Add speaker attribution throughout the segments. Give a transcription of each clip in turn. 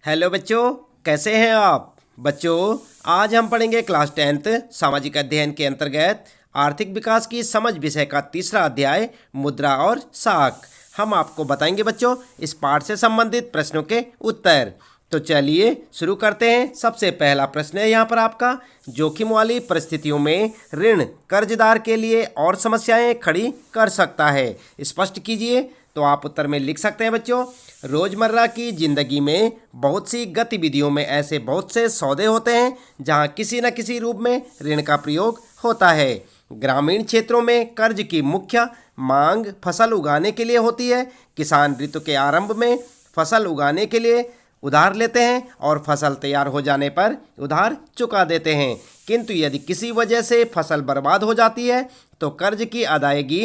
Speaker 1: Hello बच्चों, कैसे हैं आप बच्चों। आज हम पढ़ेंगे क्लास 10th सामाजिक अध्ययन के अंतर्गत आर्थिक विकास की समझ विषय का तीसरा अध्याय मुद्रा और साख। हम आपको बताएंगे बच्चों इस पाठ से संबंधित प्रश्नों के उत्तर। तो चलिए शुरू करते हैं। सबसे पहला प्रश्न है यहाँ पर आपका, जोखिम वाली परिस्थितियों में ऋण कर्जदार के लिए और समस्याएं खड़ी कर सकता है, स्पष्ट कीजिए। तो आप उत्तर में लिख सकते हैं बच्चों, रोजमर्रा की जिंदगी में बहुत सी गतिविधियों में ऐसे बहुत से सौदे होते हैं जहां किसी न किसी रूप में ऋण का प्रयोग होता है। ग्रामीण क्षेत्रों में कर्ज की मुख्य मांग फसल उगाने के लिए होती है। किसान ऋतु के आरंभ में फसल उगाने के लिए उधार लेते हैं और फसल तैयार हो जाने पर उधार चुका देते हैं, किंतु यदि किसी वजह से फसल बर्बाद हो जाती है तो कर्ज की अदायगी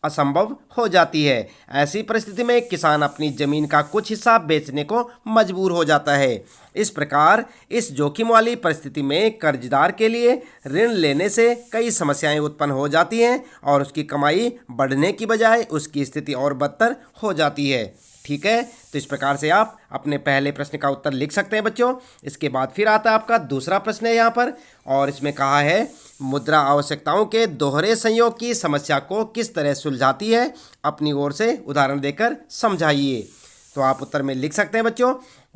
Speaker 1: असंभव हो जाती है। ऐसी परिस्थिति में किसान अपनी जमीन का कुछ हिस्सा बेचने को मजबूर हो जाता है। इस प्रकार इस जोखिम वाली परिस्थिति में कर्जदार के लिए ऋण लेने से कई समस्याएं उत्पन्न हो जाती हैं और उसकी कमाई बढ़ने की बजाय उसकी स्थिति और बदतर हो जाती है। ठीक है, तो इस प्रकार से आप अपने पहले प्रश्न का उत्तर लिख सकते हैं बच्चों। इसके बाद फिर आता है आपका दूसरा प्रश्न है यहाँ पर, और इसमें कहा है मुद्रा आवश्यकताओं के दोहरे संयोग की समस्या को किस तरह सुलझाती है, अपनी ओर से उदाहरण देकर समझाइए। तो आप उत्तर में लिख सकते हैं बच्चों,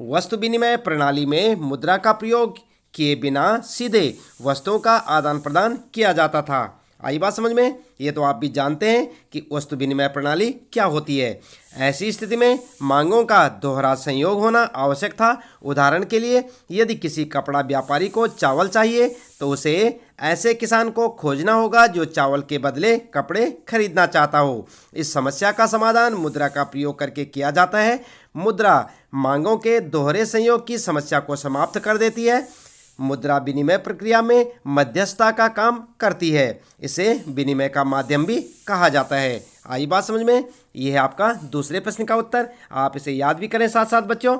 Speaker 1: वस्तु विनिमय प्रणाली में मुद्रा का प्रयोग किए बिना सीधे वस्तुओं का आदान प्रदान किया जाता था। आई बात समझ में। ये तो आप भी जानते हैं कि वस्तु विनिमय प्रणाली क्या होती है। ऐसी स्थिति में मांगों का दोहरा संयोग होना आवश्यक था। उदाहरण के लिए, यदि किसी कपड़ा व्यापारी को चावल चाहिए तो उसे ऐसे किसान को खोजना होगा जो चावल के बदले कपड़े खरीदना चाहता हो। इस समस्या का समाधान मुद्रा का प्रयोग करके किया जाता है। मुद्रा मांगों के दोहरे संयोग की समस्या को समाप्त कर देती है। मुद्रा विनिमय प्रक्रिया में मध्यस्थता का काम करती है। इसे विनिमय का माध्यम भी कहा जाता है। आई बात समझ में। यह है आपका दूसरे प्रश्न का उत्तर। आप इसे याद भी करें साथ साथ बच्चों।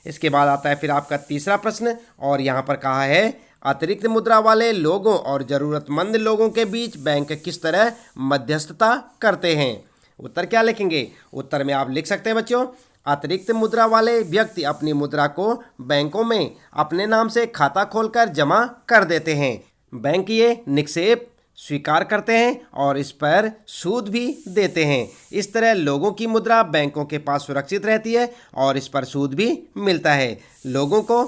Speaker 1: इसके बाद आता है फिर आपका तीसरा प्रश्न, और यहाँ पर कहा है अतिरिक्त मुद्रा वाले लोगों और ज़रूरतमंद लोगों के बीच बैंक किस तरह मध्यस्थता करते हैं। उत्तर क्या लिखेंगे। उत्तर में आप लिख सकते हैं बच्चों, अतिरिक्त मुद्रा वाले व्यक्ति अपनी मुद्रा को बैंकों में अपने नाम से खाता खोलकर जमा कर देते हैं। बैंक ये निक्षेप स्वीकार करते हैं और इस पर सूद भी देते हैं। इस तरह लोगों की मुद्रा बैंकों के पास सुरक्षित रहती है और इस पर सूद भी मिलता है। लोगों को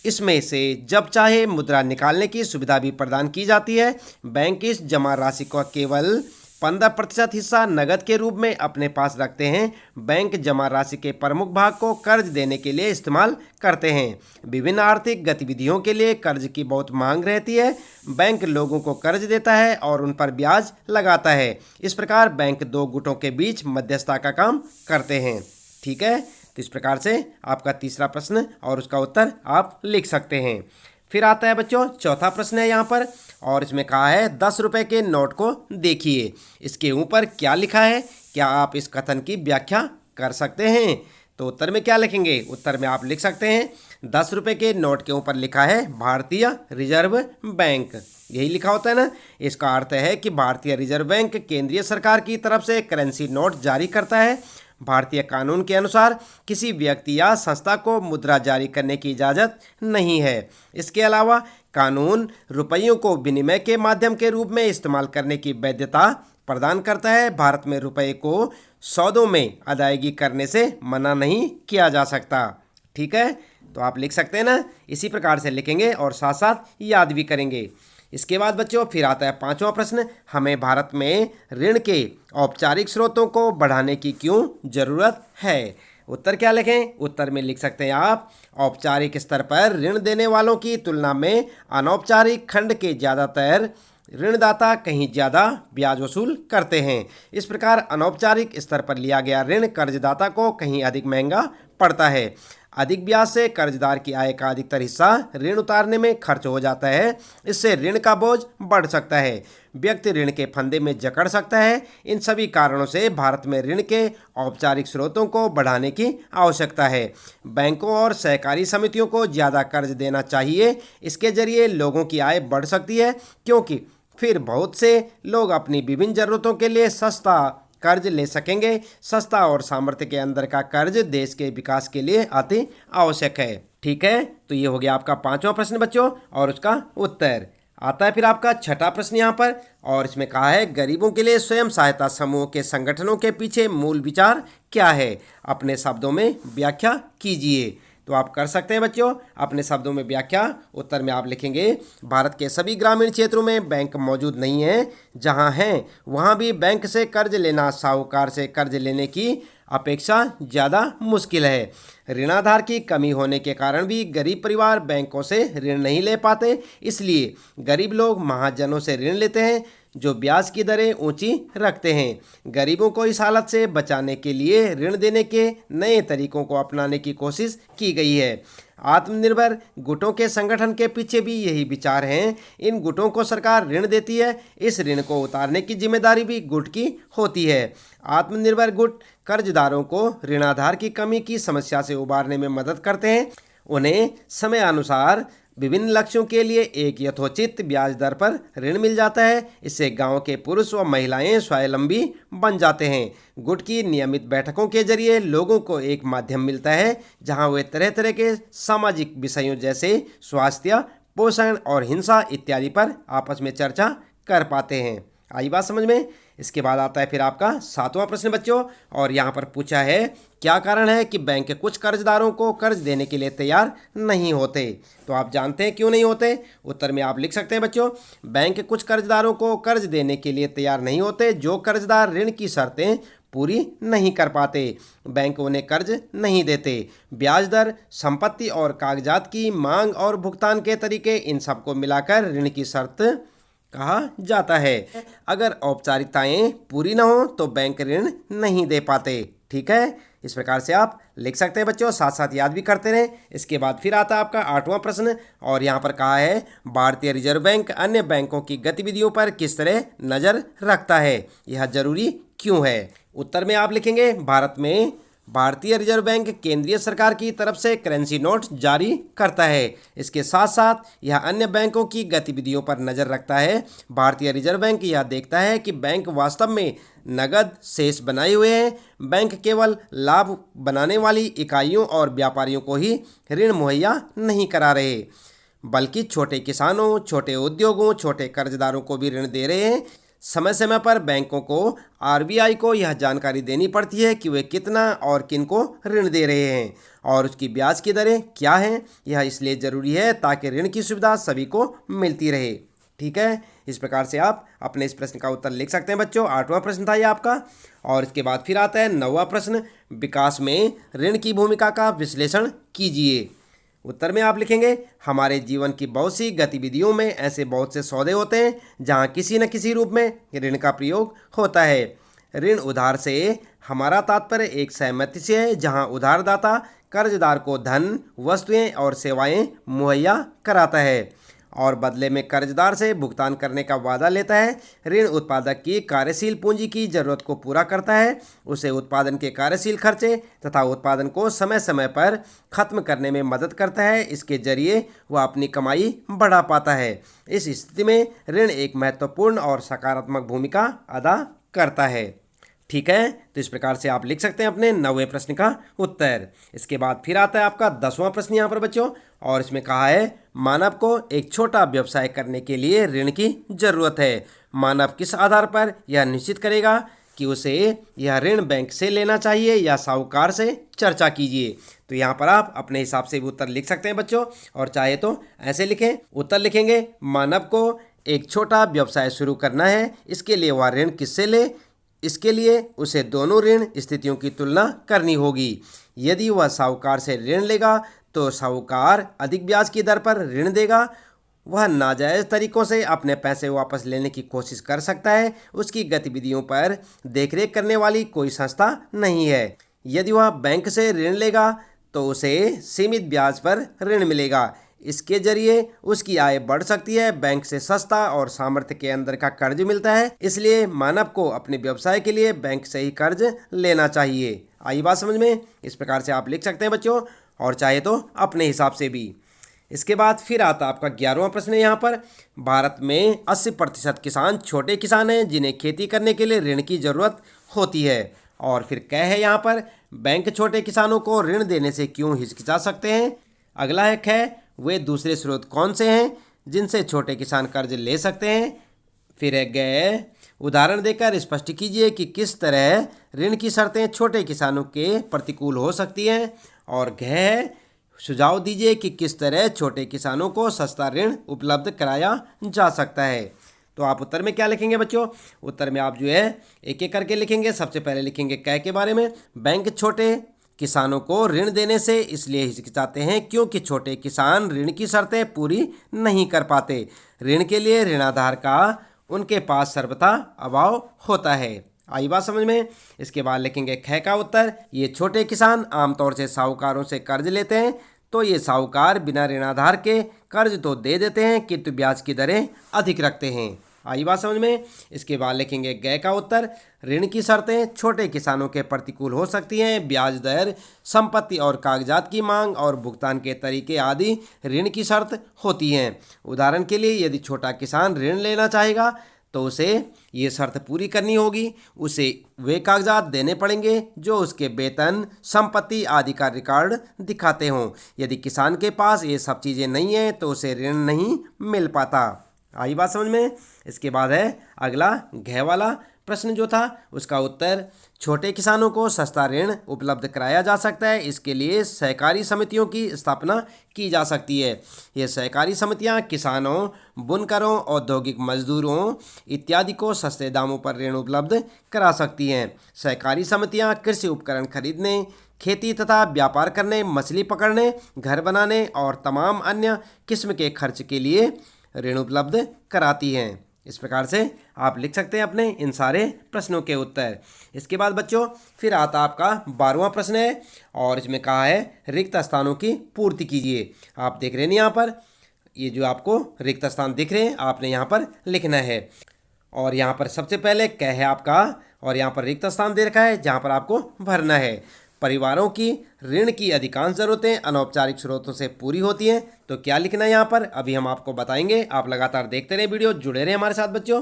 Speaker 1: इसमें से जब चाहे मुद्रा निकालने की सुविधा भी प्रदान की जाती है। बैंक इस जमा राशि को केवल 15% हिस्सा नगद के रूप में अपने पास रखते हैं। बैंक जमा राशि के प्रमुख भाग को कर्ज देने के लिए इस्तेमाल करते हैं। विभिन्न आर्थिक गतिविधियों के लिए कर्ज की बहुत मांग रहती है। बैंक लोगों को कर्ज देता है और उन पर ब्याज लगाता है। इस प्रकार बैंक दो गुटों के बीच मध्यस्थता का काम करते हैं। ठीक है, तो इस प्रकार से आपका तीसरा प्रश्न और उसका उत्तर आप लिख सकते हैं। फिर आता है बच्चों चौथा प्रश्न है यहाँ पर, और इसमें कहा है 10 रुपए के नोट को देखिए, इसके ऊपर क्या लिखा है, क्या आप इस कथन की व्याख्या कर सकते हैं। तो उत्तर में क्या लिखेंगे। उत्तर में आप लिख सकते हैं 10 रुपए के नोट के ऊपर लिखा है भारतीय रिजर्व बैंक। यही लिखा होता है ना। इसका अर्थ है कि भारतीय रिजर्व बैंक केंद्रीय सरकार की तरफ से करेंसी नोट जारी करता है। भारतीय कानून के अनुसार किसी व्यक्ति या संस्था को मुद्रा जारी करने की इजाज़त नहीं है। इसके अलावा कानून रुपयों को विनिमय के माध्यम के रूप में इस्तेमाल करने की वैधता प्रदान करता है। भारत में रुपये को सौदों में अदायगी करने से मना नहीं किया जा सकता। ठीक है, तो आप लिख सकते हैं ना। इसी प्रकार से लिखेंगे और साथ साथ याद भी करेंगे। इसके बाद बच्चों फिर आता है पांचवा प्रश्न, हमें भारत में ऋण के औपचारिक स्रोतों को बढ़ाने की क्यों ज़रूरत है। उत्तर क्या लिखें। उत्तर में लिख सकते हैं आप, औपचारिक स्तर पर ऋण देने वालों की तुलना में अनौपचारिक खंड के ज़्यादातर ऋणदाता कहीं ज़्यादा ब्याज वसूल करते हैं। इस प्रकार अनौपचारिक स्तर पर लिया गया ऋण कर्जदाता को कहीं अधिक महंगा पड़ता है। अधिक ब्याज से कर्जदार की आय का अधिकतर हिस्सा ऋण उतारने में खर्च हो जाता है। इससे ऋण का बोझ बढ़ सकता है। व्यक्ति ऋण के फंदे में जकड़ सकता है। इन सभी कारणों से भारत में ऋण के औपचारिक स्रोतों को बढ़ाने की आवश्यकता है। बैंकों और सहकारी समितियों को ज़्यादा कर्ज देना चाहिए। इसके जरिए लोगों की आय बढ़ सकती है, क्योंकि फिर बहुत से लोग अपनी विभिन्न ज़रूरतों के लिए सस्ता कर्ज ले सकेंगे। सस्ता और सामर्थ्य के अंदर का कर्ज देश के विकास के लिए अति आवश्यक है। ठीक है, तो ये हो गया आपका 5वां प्रश्न बच्चों और उसका उत्तर। आता है फिर आपका 6ठा प्रश्न यहाँ पर, और इसमें कहा है गरीबों के लिए स्वयं सहायता समूह के संगठनों के पीछे मूल विचार क्या है? अपने शब्दों में व्याख्या कीजिए। तो आप कर सकते हैं बच्चों अपने शब्दों में व्याख्या। उत्तर में आप लिखेंगे भारत के सभी ग्रामीण क्षेत्रों में बैंक मौजूद नहीं है, जहां हैं वहां भी बैंक से कर्ज लेना साहूकार से कर्ज लेने की अपेक्षा ज़्यादा मुश्किल है। ऋणाधार की कमी होने के कारण भी गरीब परिवार बैंकों से ऋण नहीं ले पाते, इसलिए गरीब लोग महाजनों से ऋण लेते हैं जो ब्याज की दरें ऊंची रखते हैं। गरीबों को इस हालत से बचाने के लिए ऋण देने के नए तरीकों को अपनाने की कोशिश की गई है। आत्मनिर्भर गुटों के संगठन के पीछे भी यही विचार हैं। इन गुटों को सरकार ऋण देती है, इस ऋण को उतारने की जिम्मेदारी भी गुट की होती है। आत्मनिर्भर गुट कर्जदारों को ऋणाधार की कमी की समस्या से उबारने में मदद करते हैं। उन्हें समयानुसार विभिन्न लक्ष्यों के लिए एक यथोचित ब्याज दर पर ऋण मिल जाता है। इससे गांव के पुरुष व महिलाएं स्वावलंबी बन जाते हैं। गुट की नियमित बैठकों के जरिए लोगों को एक माध्यम मिलता है जहां वे तरह तरह के सामाजिक विषयों जैसे स्वास्थ्य, पोषण और हिंसा इत्यादि पर आपस में चर्चा कर पाते हैं। आई बात समझ में? इसके बाद आता है फिर आपका 7वां प्रश्न बच्चों, और यहाँ पर पूछा है क्या कारण है कि बैंक कुछ कर्जदारों को कर्ज देने के लिए तैयार नहीं होते? तो आप जानते हैं क्यों नहीं होते? उत्तर में आप लिख सकते हैं बच्चों बैंक कुछ कर्जदारों को कर्ज देने के लिए तैयार नहीं होते जो कर्जदार ऋण की शर्तें पूरी नहीं कर पाते। बैंक उन्हें कर्ज नहीं देते। ब्याज दर, संपत्ति और कागजात की मांग और भुगतान के तरीके, इन सबको मिलाकर ऋण की शर्त कहा जाता है। अगर औपचारिकताएं पूरी ना हो तो बैंक ऋण नहीं दे पाते। ठीक है, इस प्रकार से आप लिख सकते हैं बच्चों, साथ साथ याद भी करते रहें। इसके बाद फिर आता है आपका 8वां प्रश्न, और यहाँ पर कहा है भारतीय रिजर्व बैंक अन्य बैंकों की गतिविधियों पर किस तरह नज़र रखता है? यह जरूरी क्यों है? उत्तर में आप लिखेंगे भारत में भारतीय रिजर्व बैंक केंद्रीय सरकार की तरफ से करेंसी नोट जारी करता है। इसके साथ साथ यह अन्य बैंकों की गतिविधियों पर नज़र रखता है। भारतीय रिजर्व बैंक यह देखता है कि बैंक वास्तव में नगद शेष बनाए हुए हैं। बैंक केवल लाभ बनाने वाली इकाइयों और व्यापारियों को ही ऋण मुहैया नहीं करा रहे, बल्कि छोटे किसानों, छोटे उद्योगों, छोटे कर्जदारों को भी ऋण दे रहे हैं। समय समय पर बैंकों को आरबीआई को यह जानकारी देनी पड़ती है कि वे कितना और किन को ऋण दे रहे हैं और उसकी ब्याज की दरें क्या हैं। यह इसलिए ज़रूरी है ताकि ऋण की सुविधा सभी को मिलती रहे। ठीक है, इस प्रकार से आप अपने इस प्रश्न का उत्तर लिख सकते हैं बच्चों। 8वां प्रश्न था ये आपका। और इसके बाद फिर आता है 9वां प्रश्न, विकास में ऋण की भूमिका का विश्लेषण कीजिए। उत्तर में आप लिखेंगे हमारे जीवन की बहुत सी गतिविधियों में ऐसे बहुत से सौदे होते हैं जहां किसी न किसी रूप में ऋण का प्रयोग होता है। ऋण उधार से हमारा तात्पर्य एक सहमति से है जहां उधारदाता कर्जदार को धन, वस्तुएं और सेवाएं मुहैया कराता है और बदले में कर्जदार से भुगतान करने का वादा लेता है। ऋण उत्पादक की कार्यशील पूंजी की जरूरत को पूरा करता है, उसे उत्पादन के कार्यशील खर्चे तथा उत्पादन को समय समय पर खत्म करने में मदद करता है। इसके जरिए वह अपनी कमाई बढ़ा पाता है। इस स्थिति में ऋण एक महत्वपूर्ण और सकारात्मक भूमिका अदा करता है। ठीक है, तो इस प्रकार से आप लिख सकते हैं अपने 9वें प्रश्न का उत्तर। इसके बाद फिर आता है आपका 10वां प्रश्न यहाँ पर बच्चों, और इसमें कहा है मानव को एक छोटा व्यवसाय करने के लिए ऋण की जरूरत है। मानव किस आधार पर यह निश्चित करेगा कि उसे यह ऋण बैंक से लेना चाहिए या साहूकार से? चर्चा कीजिए। तो यहाँ पर आप अपने हिसाब से भी उत्तर लिख सकते हैं बच्चों, और चाहे तो ऐसे लिखें। उत्तर लिखेंगे मानव को एक छोटा व्यवसाय शुरू करना है, इसके लिए वह ऋण किससे ले? इसके लिए उसे दोनों ऋण स्थितियों की तुलना करनी होगी। यदि वह साहूकार से ऋण लेगा तो साहूकार अधिक ब्याज की दर पर ऋण देगा। वह नाजायज़ तरीक़ों से अपने पैसे वापस लेने की कोशिश कर सकता है। उसकी गतिविधियों पर देखरेख करने वाली कोई संस्था नहीं है। यदि वह बैंक से ऋण लेगा तो उसे सीमित ब्याज पर ऋण मिलेगा। इसके जरिए उसकी आय बढ़ सकती है। बैंक से सस्ता और सामर्थ्य के अंदर का कर्ज मिलता है, इसलिए मानव को अपने व्यवसाय के लिए बैंक से ही कर्ज लेना चाहिए। आई बात समझ में? इस प्रकार से आप लिख सकते हैं बच्चों, और चाहे तो अपने हिसाब से भी। इसके बाद फिर आता आपका 11वां प्रश्न है यहाँ पर। भारत में 80% किसान छोटे किसान हैं जिन्हें खेती करने के लिए ऋण की ज़रूरत होती है। और फिर क है यहाँ पर, बैंक छोटे किसानों को ऋण देने से क्यों हिचकिचा सकते हैं। अगला है ख, वे दूसरे स्रोत कौन से हैं जिनसे छोटे किसान कर्ज ले सकते हैं। फिर है ग, उदाहरण देकर स्पष्ट कीजिए कि किस तरह ऋण की शर्तें छोटे किसानों के प्रतिकूल हो सकती हैं। और घ है, सुझाव दीजिए कि किस तरह छोटे किसानों को सस्ता ऋण उपलब्ध कराया जा सकता है। तो आप उत्तर में क्या लिखेंगे बच्चों, उत्तर में आप जो है एक एक करके लिखेंगे। सबसे पहले लिखेंगे क के बारे में, बैंक छोटे किसानों को ऋण देने से इसलिए हिचकिचाते हैं क्योंकि छोटे किसान ऋण की शर्तें पूरी नहीं कर पाते। ऋण के लिए ऋणाधार का उनके पास सर्वथा अभाव होता है। आई बात समझ में। इसके बाद लिखेंगे ख का उत्तर, ये छोटे किसान आमतौर से साहूकारों से कर्ज लेते हैं, तो ये साहूकार बिना ऋणाधार के कर्ज तो दे देते हैं किंतु ब्याज की दरें अधिक रखते हैं। आई बात समझ में। इसके बाद लिखेंगे ग का उत्तर, ऋण की शर्तें छोटे किसानों के प्रतिकूल हो सकती हैं। ब्याज दर, संपत्ति और कागजात की मांग और भुगतान के तरीके आदि ऋण की शर्त होती हैं। उदाहरण के लिए यदि छोटा किसान ऋण लेना चाहेगा तो उसे ये शर्त पूरी करनी होगी, उसे वे कागजात देने पड़ेंगे जो उसके वेतन, संपत्ति आदि का रिकॉर्ड दिखाते हों। यदि किसान के पास ये सब चीज़ें नहीं हैं तो उसे ऋण नहीं मिल पाता। आई बात समझ में। इसके बाद है अगला घ वाला प्रश्न जो था उसका उत्तर, छोटे किसानों को सस्ता ऋण उपलब्ध कराया जा सकता है, इसके लिए सहकारी समितियों की स्थापना की जा सकती है। ये सहकारी समितियां किसानों, बुनकरों, औद्योगिक मजदूरों इत्यादि को सस्ते दामों पर ऋण उपलब्ध करा सकती हैं। सहकारी समितियां कृषि उपकरण खरीदने, खेती तथा व्यापार करने, मछली पकड़ने, घर बनाने और तमाम अन्य किस्म के खर्च के लिए ऋण उपलब्ध कराती हैं। इस प्रकार से आप लिख सकते हैं अपने इन सारे प्रश्नों के उत्तर। इसके बाद बच्चों फिर आता आपका 12वां प्रश्न है और इसमें कहा है रिक्त स्थानों की पूर्ति कीजिए। आप देख रहे हैं यहाँ पर, ये जो आपको रिक्त स्थान दिख रहे हैं आपने यहाँ पर लिखना है। और यहाँ पर सबसे पहले क है आपका और यहाँ पर रिक्त स्थान दे रखा है जहाँ पर आपको भरना है। परिवारों की ऋण की अधिकांश ज़रूरतें अनौपचारिक स्रोतों से पूरी होती हैं, तो क्या लिखना है यहाँ पर अभी हम आपको बताएंगे। आप लगातार देखते रहे वीडियो, जुड़े रहे हमारे साथ बच्चों।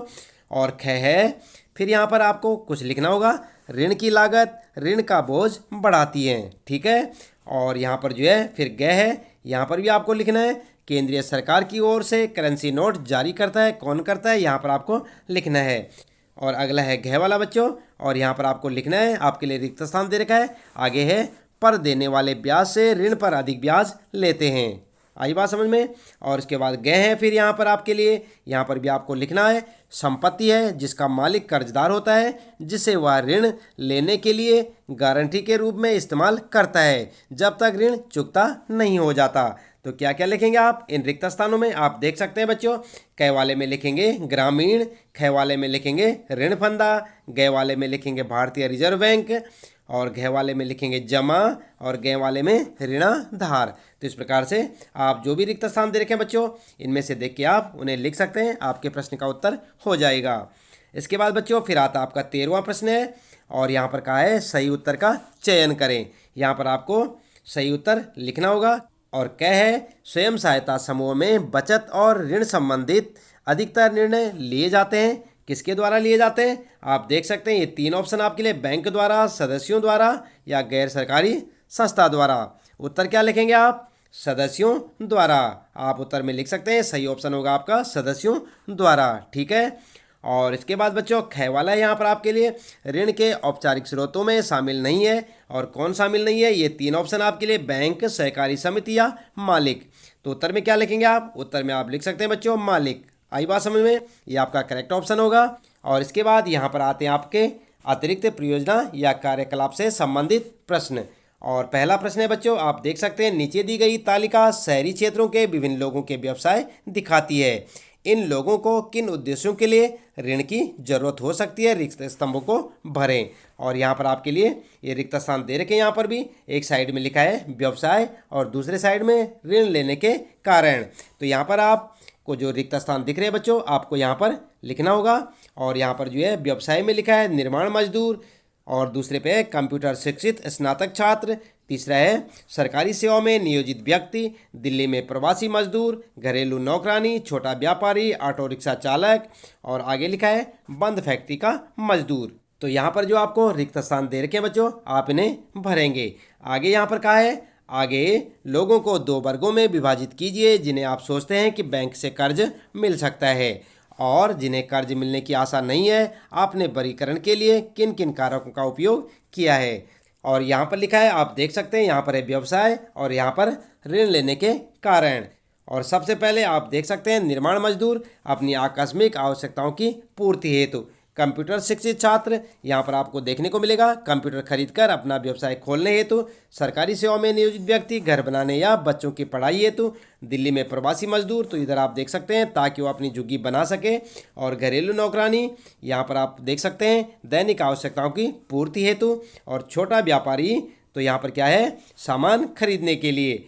Speaker 1: और ख है, फिर यहाँ पर आपको कुछ लिखना होगा, ऋण की लागत ऋण का बोझ बढ़ाती है, ठीक है। और यहाँ पर जो है फिर ग है, यहाँ पर भी आपको लिखना है, केंद्रीय सरकार की ओर से करेंसी नोट जारी करता है, कौन करता है यहाँ पर आपको लिखना है। और अगला है घ वाला बच्चों और यहाँ पर आपको लिखना है, आपके लिए रिक्त स्थान दे रखा है। आगे है, पर देने वाले ब्याज से ऋण पर अधिक ब्याज लेते हैं। आई बात समझ में। और इसके बाद ग है फिर यहाँ पर आपके लिए, यहाँ पर भी आपको लिखना है, संपत्ति है जिसका मालिक कर्जदार होता है, जिसे वह ऋण लेने के लिए गारंटी के रूप में इस्तेमाल करता है जब तक ऋण चुकता नहीं हो जाता। तो क्या क्या लिखेंगे आप इन रिक्त स्थानों में, आप देख सकते हैं बच्चों। क वाले में लिखेंगे ग्रामीण, ख वाले में लिखेंगे ऋण फंदा, ग वाले में लिखेंगे भारतीय रिजर्व बैंक और घ वाले में लिखेंगे जमा और ग वाले में ऋणाधार। तो इस प्रकार से आप जो भी रिक्त स्थान दे रखें बच्चों, इनमें से देख के आप उन्हें लिख सकते हैं, आपके प्रश्न का उत्तर हो जाएगा। इसके बाद बच्चों फिर आता आपका 13वां प्रश्न है और यहाँ पर कहा है सही उत्तर का चयन करें। यहाँ पर आपको सही उत्तर लिखना होगा। और क है, स्वयं सहायता समूह में बचत और ऋण संबंधित अधिकतर निर्णय लिए जाते हैं, किसके द्वारा लिए जाते हैं आप देख सकते हैं। ये 3 ऑप्शन आपके लिए, बैंक द्वारा, सदस्यों द्वारा या गैर सरकारी संस्था द्वारा। उत्तर क्या लिखेंगे आप, सदस्यों द्वारा। आप उत्तर में लिख सकते हैं, सही ऑप्शन होगा आपका सदस्यों द्वारा, ठीक है। और इसके बाद बच्चों ख वाला है यहाँ पर आपके लिए, ऋण के औपचारिक स्रोतों में शामिल नहीं है। और कौन शामिल नहीं है, ये 3 ऑप्शन आपके लिए, बैंक, सहकारी समिति या मालिक। तो उत्तर में क्या लिखेंगे आप, उत्तर में आप लिख सकते हैं बच्चों मालिक। आई बात समझ में, ये आपका करेक्ट ऑप्शन होगा। और इसके बाद यहाँ पर आते हैं आपके अतिरिक्त परियोजना या कार्यकलाप से संबंधित प्रश्न। और पहला प्रश्न है बच्चों, आप देख सकते हैं नीचे दी गई तालिका शहरी क्षेत्रों के विभिन्न लोगों के व्यवसाय दिखाती है। इन लोगों को किन उद्देश्यों के लिए ऋण की जरूरत हो सकती है, रिक्त स्तंभों को भरें। और यहाँ पर आपके लिए ये रिक्त स्थान दे रखे हैं। यहाँ पर भी एक साइड में लिखा है व्यवसाय और दूसरे साइड में ऋण लेने के कारण। तो यहाँ पर आपको जो रिक्त स्थान दिख रहे हैं बच्चों, आपको यहाँ पर लिखना होगा। और यहाँ पर जो है व्यवसाय में लिखा है निर्माण मजदूर, और दूसरे पे कंप्यूटर शिक्षित स्नातक छात्र, तीसरा है सरकारी सेवा में नियोजित व्यक्ति, दिल्ली में प्रवासी मजदूर, घरेलू नौकरानी, छोटा व्यापारी, ऑटो रिक्शा चालक, और आगे लिखा है बंद फैक्ट्री का मजदूर। तो यहाँ पर जो आपको रिक्त स्थान दे रखे हैं बच्चों, आप इन्हें भरेंगे। आगे यहाँ पर कहा है, आगे लोगों को 2 वर्गों में विभाजित कीजिए जिन्हें आप सोचते हैं कि बैंक से कर्ज मिल सकता है और जिन्हें कर्ज मिलने की आशा नहीं है। आपने वर्गीकरण के लिए किन किन कारकों का उपयोग किया है। और यहाँ पर लिखा है, आप देख सकते हैं, यहाँ पर है व्यवसाय और यहाँ पर ऋण लेने के कारण। और सबसे पहले आप देख सकते हैं निर्माण मजदूर अपनी आकस्मिक आवश्यकताओं की पूर्ति हेतु। कंप्यूटर शिक्षित छात्र, यहाँ पर आपको देखने को मिलेगा कंप्यूटर खरीदकर अपना व्यवसाय खोलने हेतु। सरकारी सेवा में नियोजित व्यक्ति घर बनाने या बच्चों की पढ़ाई हेतु। दिल्ली में प्रवासी मजदूर, तो इधर आप देख सकते हैं ताकि वो अपनी झुग्गी बना सके। और घरेलू नौकरानी, यहाँ पर आप देख सकते हैं दैनिक आवश्यकताओं की पूर्ति हेतु। और छोटा व्यापारी, तो यहाँ पर क्या है, सामान खरीदने के लिए।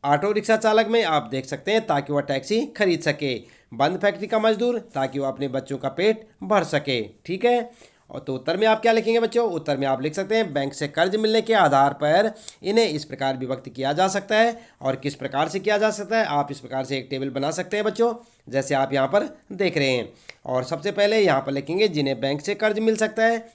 Speaker 1: ऑटो रिक्शा चालक में आप देख सकते हैं ताकि वह टैक्सी खरीद सके। बंद फैक्ट्री का मजदूर ताकि वह अपने बच्चों का पेट भर सके। ठीक है। और तो उत्तर में आप क्या लिखेंगे बच्चों? उत्तर में आप लिख सकते हैं बैंक से कर्ज मिलने के आधार पर इन्हें इस प्रकार विभक्त किया जा सकता है। और किस प्रकार से किया जा सकता है, आप इस प्रकार से एक टेबल बना सकते हैं बच्चों, जैसे आप यहाँ पर देख रहे हैं। और सबसे पहले यहाँ पर लिखेंगे जिन्हें बैंक से कर्ज मिल सकता है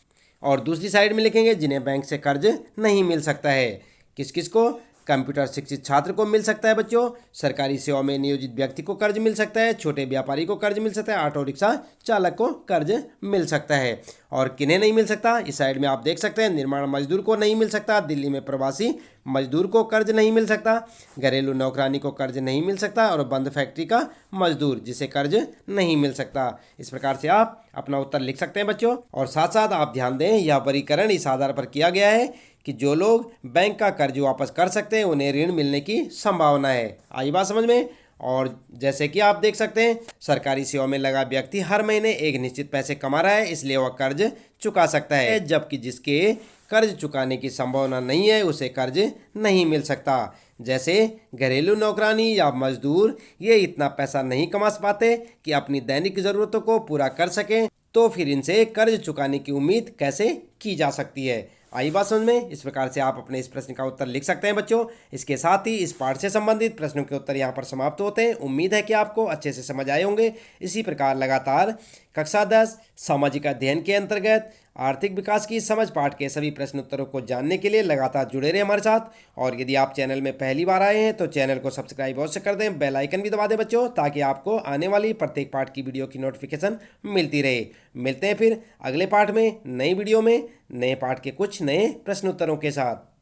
Speaker 1: और दूसरी साइड में लिखेंगे जिन्हें बैंक से कर्ज नहीं मिल सकता है। किस किस को? कंप्यूटर शिक्षित छात्र को मिल सकता है बच्चों, सरकारी सेवा में नियोजित व्यक्ति को कर्ज मिल सकता है, छोटे व्यापारी को कर्ज मिल सकता है, ऑटो रिक्शा चालक को कर्ज मिल सकता है। और किन्हें नहीं मिल सकता, इस साइड में आप देख सकते हैं निर्माण मजदूर को नहीं मिल सकता, दिल्ली में प्रवासी मजदूर को कर्ज नहीं मिल सकता, घरेलू नौकरानी को कर्ज नहीं मिल सकता और बंद फैक्ट्री का मजदूर जिसे कर्ज नहीं मिल सकता। इस प्रकार से आप अपना उत्तर लिख सकते हैं बच्चों। और साथ साथ आप ध्यान दें, यह वर्गीकरण इस आधार पर किया गया है कि जो लोग बैंक का कर्ज वापस कर सकते हैं उन्हें ऋण मिलने की संभावना है। आई बात समझ में? और जैसे कि आप देख सकते हैं सरकारी सेवा में लगा व्यक्ति हर महीने एक निश्चित पैसे कमा रहा है, इसलिए वह कर्ज चुका सकता है, जबकि जिसके कर्ज चुकाने की संभावना नहीं है उसे कर्ज नहीं मिल सकता। जैसे घरेलू नौकरानी या मजदूर, ये इतना पैसा नहीं कमा पाते कि अपनी दैनिक ज़रूरतों को पूरा कर सकें, तो फिर इनसे कर्ज चुकाने की उम्मीद कैसे की जा सकती है। आई बात समझ में? इस प्रकार से आप अपने इस प्रश्न का उत्तर लिख सकते हैं बच्चों। इसके साथ ही इस पाठ से संबंधित प्रश्नों के उत्तर यहाँ पर समाप्त होते हैं। उम्मीद है कि आपको अच्छे से समझ आए होंगे। इसी प्रकार लगातार कक्षा 10 सामाजिक अध्ययन के अंतर्गत आर्थिक विकास की समझ पाठ के सभी प्रश्न उत्तरों को जानने के लिए लगातार जुड़े रहे हमारे साथ। और यदि आप चैनल में पहली बार आए हैं तो चैनल को सब्सक्राइब अवश्य कर दें, बेल आइकन भी दबा दें बच्चों, ताकि आपको आने वाली प्रत्येक पाठ की वीडियो की नोटिफिकेशन मिलती रहे। मिलते हैं फिर अगले पाठ में, नई वीडियो में, नए पाठ के कुछ नए प्रश्न उत्तरों के साथ।